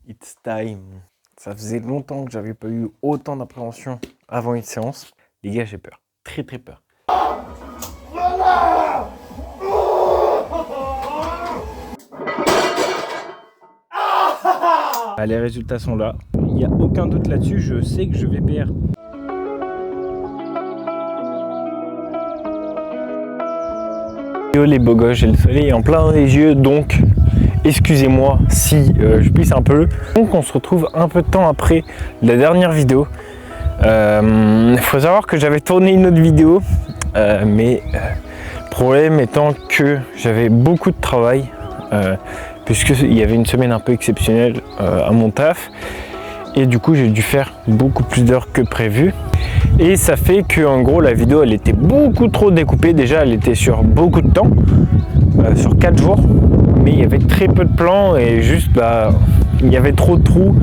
It's time. Ça faisait longtemps que j'avais pas eu autant d'appréhension avant une séance. Les gars, j'ai peur. Très très peur. Ah, les résultats sont là. Il n'y a aucun doute là-dessus. Je sais que je vais perdre. Yo les beaux gosses, j'ai le soleil en plein dans les yeux, donc excusez-moi si je pisse un peu. Donc on se retrouve un peu de temps après la dernière vidéo. Faut savoir que j'avais tourné une autre vidéo, mais le problème étant que j'avais beaucoup de travail, puisqu'il y avait une semaine un peu exceptionnelle à mon taf. Et du coup j'ai dû faire beaucoup plus d'heures que prévu. Et ça fait que en gros la vidéo elle était beaucoup trop découpée. Déjà elle était sur beaucoup de temps, sur 4 jours, mais il y avait très peu de plans et juste il y avait trop de trous.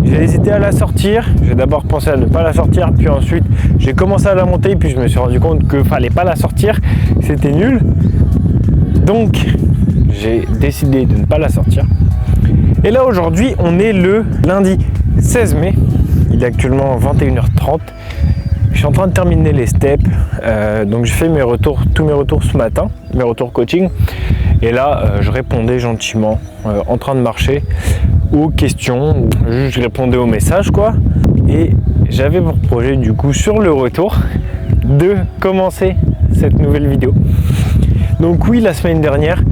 J'ai hésité à la sortir, j'ai d'abord pensé à ne pas la sortir, puis ensuite j'ai commencé à la monter, puis je me suis rendu compte qu'il fallait pas la sortir, c'était nul. Donc j'ai décidé de ne pas la sortir. Et là aujourd'hui on est le lundi 16 mai, il est actuellement 21h30. Je suis en train de terminer les steps, donc j'ai fait tous mes retours ce matin, mes retours coaching. Et là, je répondais gentiment, en train de marcher, aux questions, je répondais aux messages quoi. Et j'avais pour projet du coup sur le retour de commencer cette nouvelle vidéo. Donc oui, la semaine dernière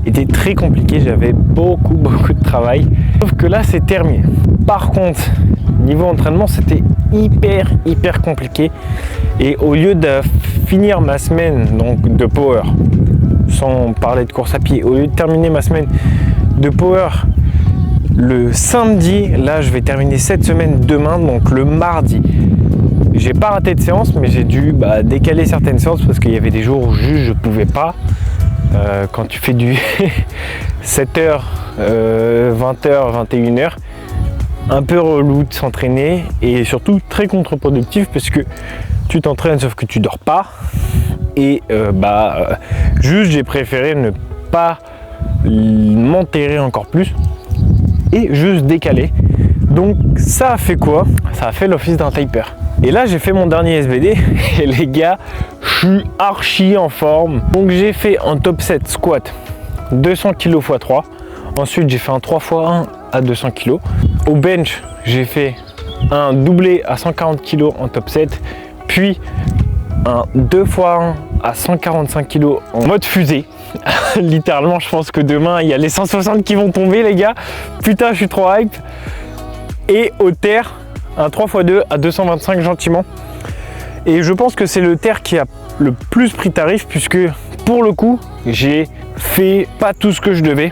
était très compliquée, j'avais beaucoup de travail. Sauf que là, c'est terminé. Par contre, niveau entraînement, c'était hyper compliqué. Et au lieu de finir ma semaine donc de power, sans parler de course à pied, au lieu de terminer ma semaine de power le samedi, là je vais terminer cette semaine demain, donc le mardi. J'ai pas raté de séance, mais j'ai dû décaler certaines séances parce qu'il y avait des jours où juste je pouvais pas. Quand tu fais du 7h, 20h, 21h, un peu relou de s'entraîner et surtout très contre-productif parce que tu t'entraînes sauf que tu dors pas. Et juste j'ai préféré ne pas m'enterrer encore plus et juste décaler. Donc ça a fait quoi? Ça a fait l'office d'un taper. Et là j'ai fait mon dernier SBD et les gars, je suis archi en forme. Donc j'ai fait en top 7 squat 200 kg x 3. Ensuite j'ai fait un 3x1 à 200 kg. Au bench j'ai fait un doublé à 140 kg en top 7. Puis un 2x1 à 145 kg en mode fusée. Littéralement je pense que demain il y a les 160 qui vont tomber les gars. Putain je suis trop hype. Et au terre un 3x2 à 225 gentiment. Et je pense que c'est le terre qui a le plus pris tarif puisque pour le coup j'ai fait pas tout ce que je devais.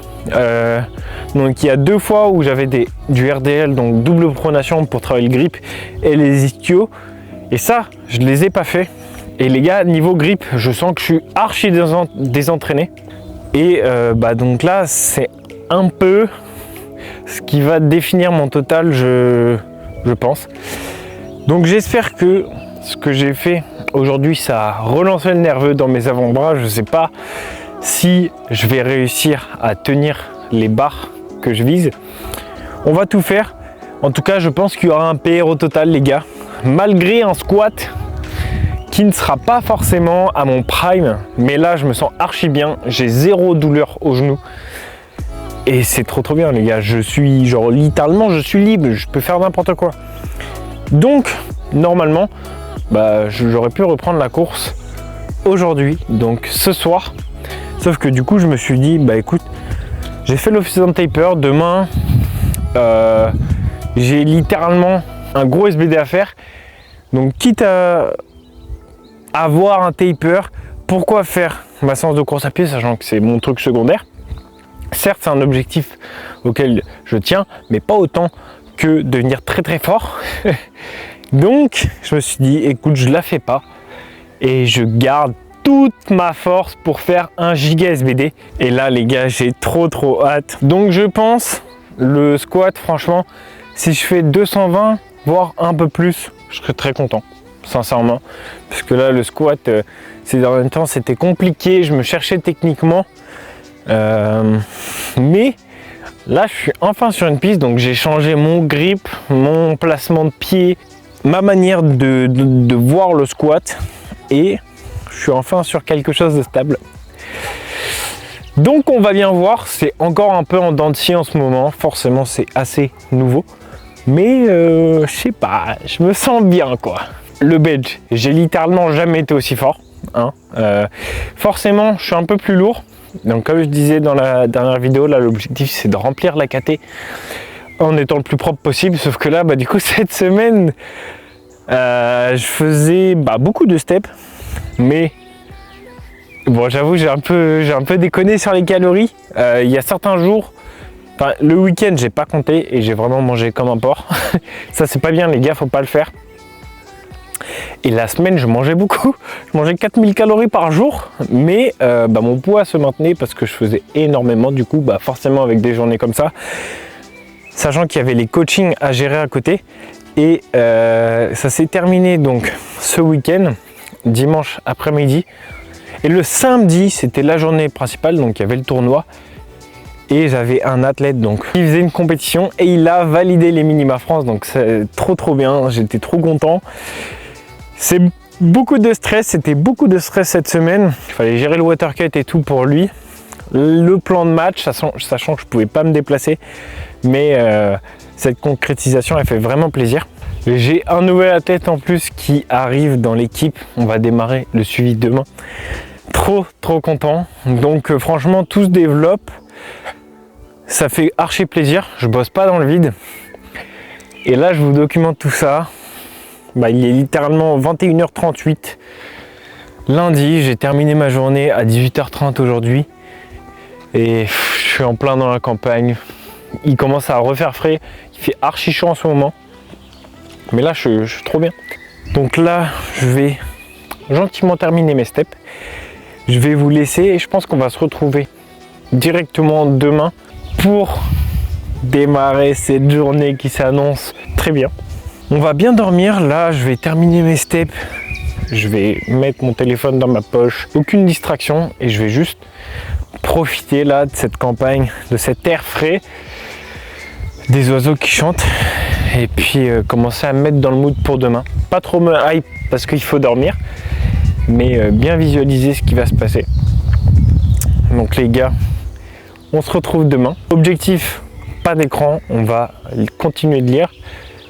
Donc il y a 2 fois où j'avais du RDL, donc double pronation pour travailler le grip et les ischios. Et ça je les ai pas fait. Et les gars, niveau grip, je sens que je suis archi désentraîné. Et donc là, c'est un peu ce qui va définir mon total, je pense. Donc j'espère que ce que j'ai fait aujourd'hui, ça a relancé le nerveux dans mes avant-bras. Je ne sais pas si je vais réussir à tenir les barres que je vise. On va tout faire. En tout cas, je pense qu'il y aura un PR au total, les gars. Malgré un squat qui ne sera pas forcément à mon prime, mais là je me sens archi bien, j'ai zéro douleur au genou et c'est trop bien les gars, je suis littéralement je suis libre, je peux faire n'importe quoi. Donc normalement j'aurais pu reprendre la course aujourd'hui, donc ce soir, sauf que du coup je me suis dit écoute, j'ai fait l'office d'un taper, demain j'ai littéralement un gros SBD à faire, donc quitte à avoir un taper, pourquoi faire ma séance de course à pied sachant que c'est mon truc secondaire. Certes c'est un objectif auquel je tiens, mais pas autant que devenir très fort. Donc je me suis dit écoute, je la fais pas et je garde toute ma force pour faire un giga SBD. Et là les gars, j'ai trop hâte. Donc je pense le squat, franchement si je fais 220 voire un peu plus, je serais très content sincèrement, parce que là le squat ces derniers temps c'était compliqué, je me cherchais techniquement, mais Là, je suis enfin sur une piste, donc j'ai changé mon grip, mon placement de pied, ma manière de voir le squat et je suis enfin sur quelque chose de stable. Donc on va bien voir, c'est encore un peu en dents de scie en ce moment, forcément c'est assez nouveau. Mais je sais pas, je me sens bien quoi. Le bench, j'ai littéralement jamais été aussi fort. Hein. Forcément, je suis un peu plus lourd. Donc comme je disais dans la dernière vidéo, là l'objectif c'est de remplir la KT en étant le plus propre possible. Sauf que là, du coup cette semaine, je faisais beaucoup de steps. Mais bon, j'avoue, j'ai un peu déconné sur les calories. Il y a certains jours, le week-end, j'ai pas compté et j'ai vraiment mangé comme un porc. Ça, c'est pas bien, les gars, faut pas le faire. Et la semaine, je mangeais beaucoup. Je mangeais 4000 calories par jour, mais mon poids se maintenait parce que je faisais énormément. Du coup, forcément, avec des journées comme ça, sachant qu'il y avait les coachings à gérer à côté. Et ça s'est terminé donc ce week-end, dimanche après-midi. Et le samedi, c'était la journée principale, donc il y avait le tournoi. Et j'avais un athlète donc qui faisait une compétition et il a validé les minima France, donc c'est trop bien, j'étais trop content. C'est beaucoup de stress, c'était beaucoup de stress cette semaine. Il fallait gérer le water cut et tout pour lui. Le plan de match, sachant que je pouvais pas me déplacer, mais cette concrétisation elle fait vraiment plaisir. J'ai un nouvel athlète en plus qui arrive dans l'équipe, on va démarrer le suivi demain. Trop content, donc franchement tout se développe. Ça fait archi plaisir, je bosse pas dans le vide. Et là, je vous documente tout ça. Il est littéralement 21h38. Lundi, j'ai terminé ma journée à 18h30 aujourd'hui. Et je suis en plein dans la campagne. Il commence à refaire frais. Il fait archi chaud en ce moment. Mais là, je suis trop bien. Donc là, je vais gentiment terminer mes steps. Je vais vous laisser et je pense qu'on va se retrouver directement demain pour démarrer cette journée qui s'annonce très bien. On va bien dormir. Là, je vais terminer mes steps. Je vais mettre mon téléphone dans ma poche. Aucune distraction et je vais juste profiter là de cette campagne, de cet air frais, des oiseaux qui chantent et puis commencer à me mettre dans le mood pour demain. Pas trop me hype parce qu'il faut dormir, mais bien visualiser ce qui va se passer. Donc les gars, on se retrouve demain. Objectif, pas d'écran, on va continuer de lire.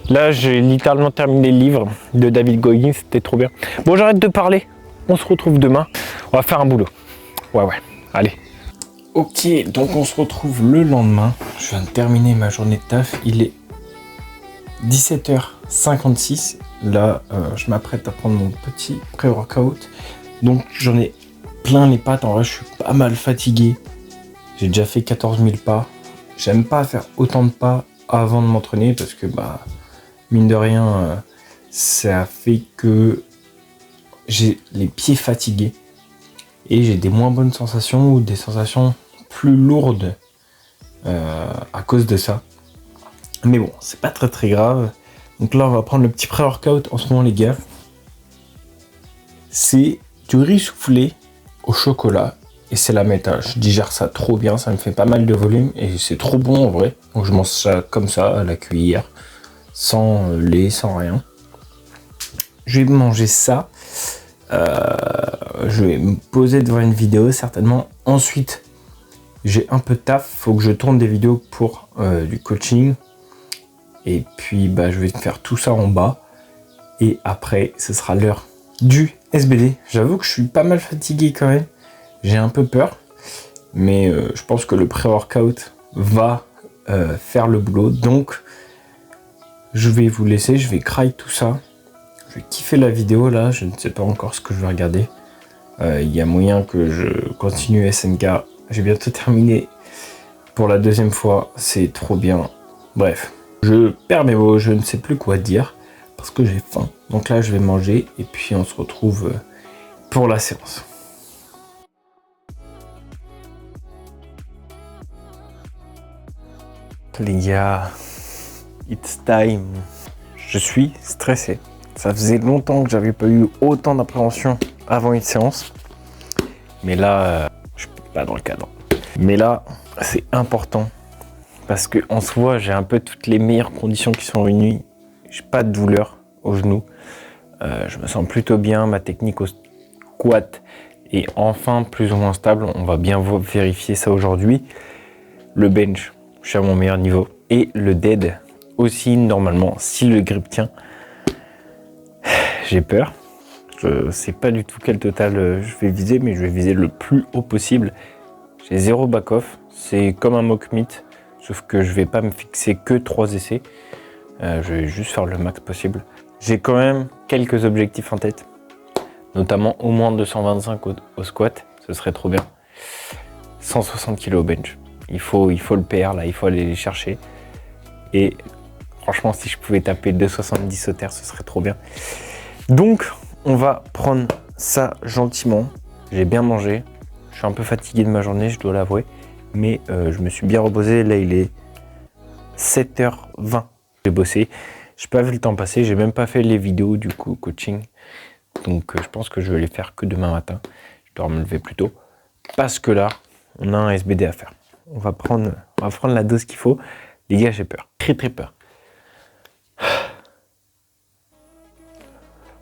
Là, j'ai littéralement terminé le livre de David Goggins, c'était trop bien. Bon, j'arrête de parler, on se retrouve demain. On va faire un boulot. Ouais, allez. Ok, donc on se retrouve le lendemain. Je viens de terminer ma journée de taf. Il est 17h56. Là, je m'apprête à prendre mon petit pré-workout. Donc, j'en ai plein les pattes. En vrai, je suis pas mal fatigué. J'ai déjà fait 14 000 pas. J'aime pas faire autant de pas avant de m'entraîner parce que, mine de rien, ça fait que j'ai les pieds fatigués et j'ai des moins bonnes sensations ou des sensations plus lourdes à cause de ça. Mais bon, c'est pas très grave. Donc là, on va prendre le petit pré-workout en ce moment, les gars. C'est du riz soufflé au chocolat. Et c'est la méta, je digère ça trop bien, ça me fait pas mal de volume et c'est trop bon en vrai. Donc je mange ça comme ça à la cuillère, sans lait, sans rien. Je vais manger ça. Je vais me poser devant une vidéo certainement. Ensuite, j'ai un peu de taf, faut que je tourne des vidéos pour du coaching. Et puis je vais faire tout ça en bas. Et après, ce sera l'heure du SBD. J'avoue que je suis pas mal fatigué quand même. J'ai un peu peur, mais je pense que le pré-workout va faire le boulot. Donc, je vais vous laisser, je vais cry tout ça. Je vais kiffer la vidéo là, je ne sais pas encore ce que je vais regarder. Il y a moyen que je continue SNK. J'ai bientôt terminé pour la deuxième fois, c'est trop bien. Bref, je perds mes mots, je ne sais plus quoi dire parce que j'ai faim. Donc là, je vais manger et puis on se retrouve pour la séance. Les gars, it's time. Je suis stressé. Ça faisait longtemps que j'avais pas eu autant d'appréhension avant une séance. Mais là, je suis pas dans le cadre. Mais là, c'est important parce que en soi j'ai un peu toutes les meilleures conditions qui sont réunies. J'ai pas de douleur au genou, je me sens plutôt bien, ma technique au squat est enfin plus ou moins stable, on va bien vérifier ça aujourd'hui. Le bench, je suis à mon meilleur niveau, et le dead aussi normalement, si le grip tient. J'ai peur, je sais pas du tout quel total je vais viser, mais je vais viser le plus haut possible. J'ai 0 back-off, c'est comme un mock meet, sauf que je vais pas me fixer que 3 essais. Je vais juste faire le max possible. J'ai quand même quelques objectifs en tête, notamment au moins 225 au squat, ce serait trop bien. 160 kg au bench, il faut le PR là, il faut aller les chercher. Et franchement, si je pouvais taper 270 au terre, ce serait trop bien. Donc, on va prendre ça gentiment. J'ai bien mangé, je suis un peu fatigué de ma journée, je dois l'avouer, mais je me suis bien reposé. Là, il est 7h20. J'ai bossé, j'ai pas vu le temps passer, j'ai même pas fait les vidéos du coup coaching, donc je pense que je vais les faire que demain matin. Je dois me lever plus tôt parce que là on a un SBD à faire. On va prendre la dose qu'il faut. Les gars, j'ai peur, très peur.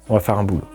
On va faire un boulot.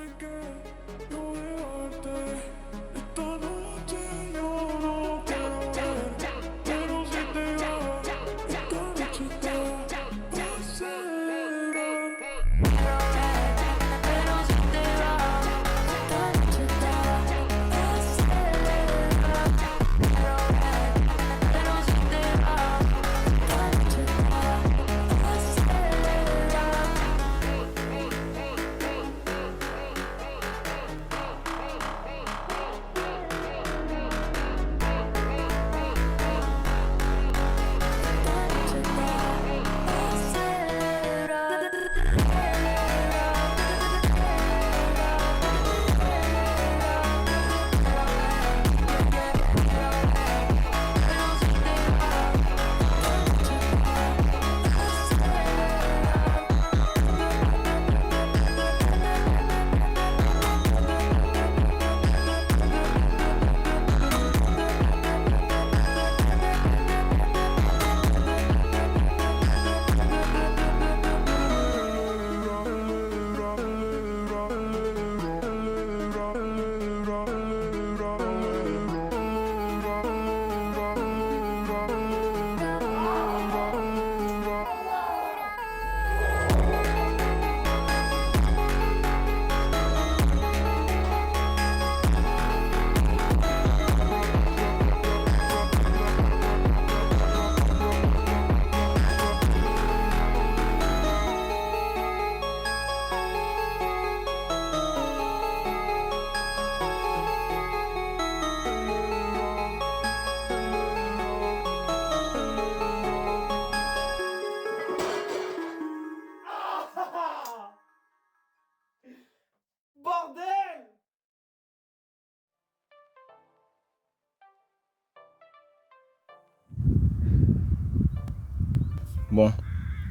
Bon,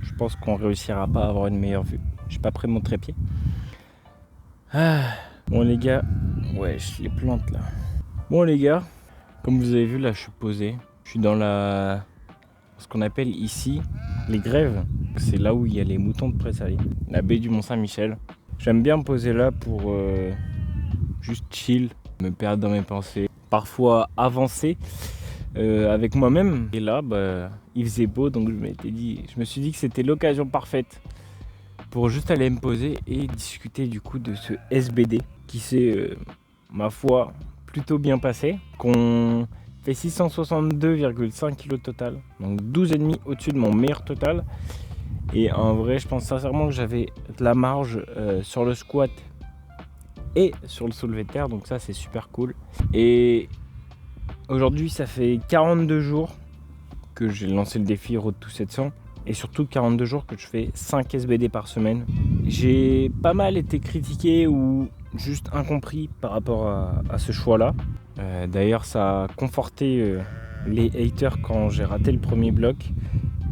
je pense qu'on réussira pas à avoir une meilleure vue. J'ai pas pris mon trépied. Bon les gars, ouais, je les plante là. Bon les gars, comme vous avez vu là, je suis posé. Je suis dans ce qu'on appelle ici les grèves. C'est là où il y a les moutons de Pressailles, la baie du Mont-Saint-Michel. J'aime bien me poser là pour juste chill, me perdre dans mes pensées, parfois avancer avec moi-même. Et là, il faisait beau, donc je me suis dit que c'était l'occasion parfaite pour juste aller me poser et discuter du coup de ce SBD qui s'est, ma foi, plutôt bien passé. Qu'on fait 662,5 kg total, donc 12,5 au-dessus de mon meilleur total. Et en vrai, je pense sincèrement que j'avais de la marge sur le squat et sur le soulevé de terre, donc ça c'est super cool. Et aujourd'hui, ça fait 42 jours que j'ai lancé le défi Road to 700 et surtout 42 jours que je fais 5 SBD par semaine. J'ai pas mal été critiqué ou juste incompris par rapport à ce choix-là. D'ailleurs, ça a conforté les haters quand j'ai raté le premier bloc.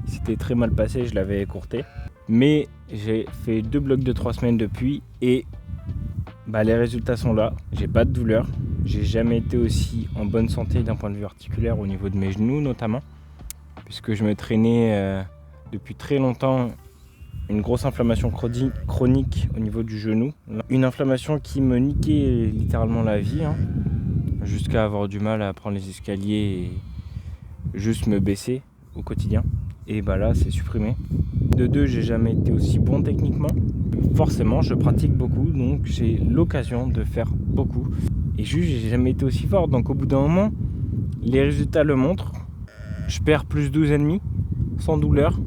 C'était très mal passé, je l'avais écourté. Mais j'ai fait 2 blocs de 3 semaines depuis et les résultats sont là. J'ai pas de douleur. J'ai jamais été aussi en bonne santé d'un point de vue articulaire au niveau de mes genoux notamment. puisque je me traînais depuis très longtemps une grosse inflammation chronique au niveau du genou. Une inflammation qui me niquait littéralement la vie, jusqu'à avoir du mal à prendre les escaliers et juste me baisser au quotidien. Et bah là, c'est supprimé. De deux, j'ai jamais été aussi bon techniquement. Forcément, je pratique beaucoup, donc j'ai l'occasion de faire beaucoup. Et juste, j'ai jamais été aussi fort. Donc au bout d'un moment, les résultats le montrent. Je perds plus 12,5 sans douleur,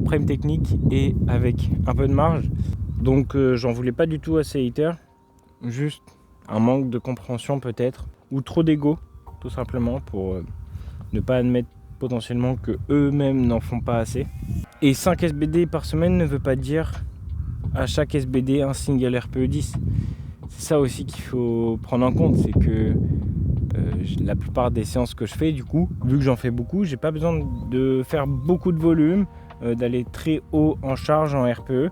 prime technique et avec un peu de marge. Donc j'en voulais pas du tout à ces haters. Juste un manque de compréhension peut-être, ou trop d'ego, tout simplement, pour ne pas admettre potentiellement que eux-mêmes n'en font pas assez. Et 5 SBD par semaine ne veut pas dire à chaque SBD un single RPE10. C'est ça aussi qu'il faut prendre en compte, c'est que la plupart des séances que je fais, du coup, vu que j'en fais beaucoup, j'ai pas besoin de faire beaucoup de volume, d'aller très haut en charge en RPE.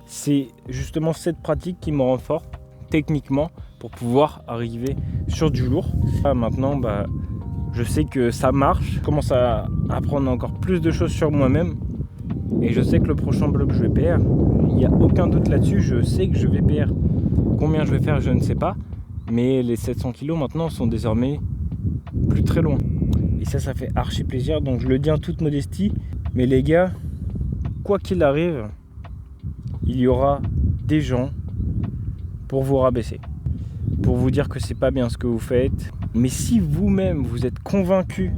C'est justement cette pratique qui me rend fort techniquement pour pouvoir arriver sur du lourd. Là, maintenant, je sais que ça marche. Je commence à apprendre encore plus de choses sur moi-même. Et je sais que le prochain bloc, je vais PR. Il n'y a aucun doute là-dessus. Je sais que je vais PR. Combien je vais faire, je ne sais pas. Mais les 700 kg maintenant sont désormais plus très loin. Et ça fait archi plaisir. Donc je le dis en toute modestie. Mais les gars, quoi qu'il arrive, il y aura des gens pour vous rabaisser, pour vous dire que c'est pas bien ce que vous faites. Mais si vous-même vous êtes convaincu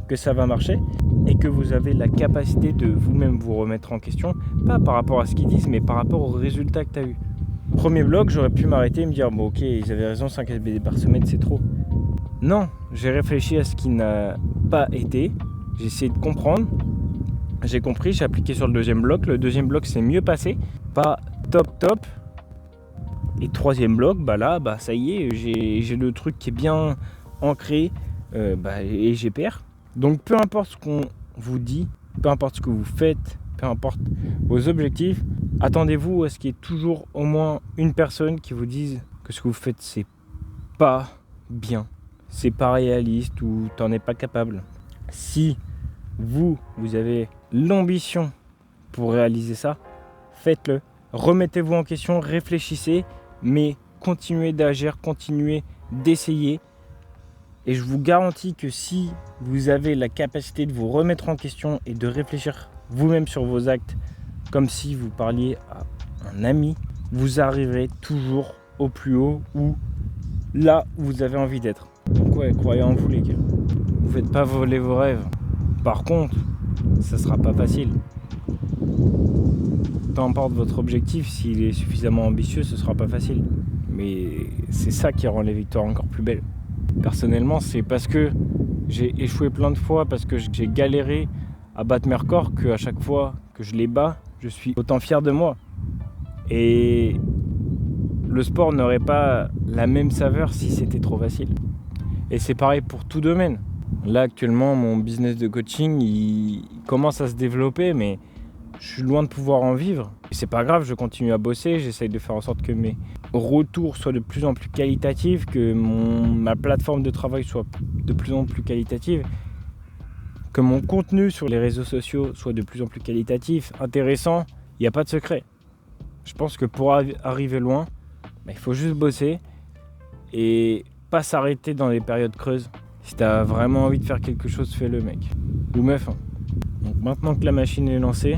que ça va marcher et que vous avez la capacité de vous-même vous remettre en question, pas par rapport à ce qu'ils disent, mais par rapport aux résultats que tu as eu. Premier bloc, j'aurais pu m'arrêter et me dire bon ok, ils avaient raison, 5 SBD par semaine c'est trop. Non, j'ai réfléchi à ce qui n'a pas été, j'ai essayé de comprendre, j'ai compris, j'ai appliqué sur le deuxième bloc. Le deuxième bloc s'est mieux passé, pas top. Et troisième bloc, ça y est, j'ai le truc qui est bien ancré et j'ai PR. Donc peu importe ce qu'on vous dit, peu importe ce que vous faites, peu importe vos objectifs, attendez-vous à ce qu'il y ait toujours au moins une personne qui vous dise que ce que vous faites c'est pas bien, c'est pas réaliste ou t'en es pas capable. Si vous avez l'ambition pour réaliser ça, faites-le. Remettez-vous en question, réfléchissez, mais continuez d'agir, continuez d'essayer. Et je vous garantis que si vous avez la capacité de vous remettre en question et de réfléchir vous-même sur vos actes, comme si vous parliez à un ami, vous arriverez toujours au plus haut ou là où vous avez envie d'être. Donc ouais, croyez en vous les gars. Vous ne faites pas voler vos rêves. Par contre, ça sera pas facile. Peu importe votre objectif, s'il est suffisamment ambitieux, ce sera pas facile. Mais c'est ça qui rend les victoires encore plus belles. Personnellement, c'est parce que j'ai échoué plein de fois, parce que j'ai galéré à battre mes records, qu'à chaque fois que je les bats, je suis autant fier de moi. Et le sport n'aurait pas la même saveur si c'était trop facile. Et c'est pareil pour tout domaine. Là, actuellement, mon business de coaching, il commence à se développer, mais je suis loin de pouvoir en vivre. Et c'est pas grave, je continue à bosser, j'essaye de faire en sorte que mes retours soient de plus en plus qualitatifs, que ma plateforme de travail soit de plus en plus qualitative, que mon contenu sur les réseaux sociaux soit de plus en plus qualitatif, intéressant. Il n'y a pas de secret. Je pense que pour arriver loin, il faut juste bosser et pas s'arrêter dans les périodes creuses. Si tu as vraiment envie de faire quelque chose, fais-le mec. Ou meuf. Donc maintenant que la machine est lancée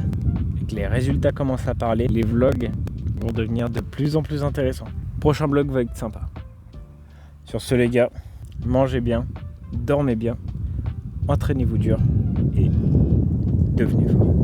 et que les résultats commencent à parler, les vlogs vont devenir de plus en plus intéressants. Le prochain vlog va être sympa. Sur ce les gars, mangez bien, dormez bien, entraînez-vous dur et devenez fort.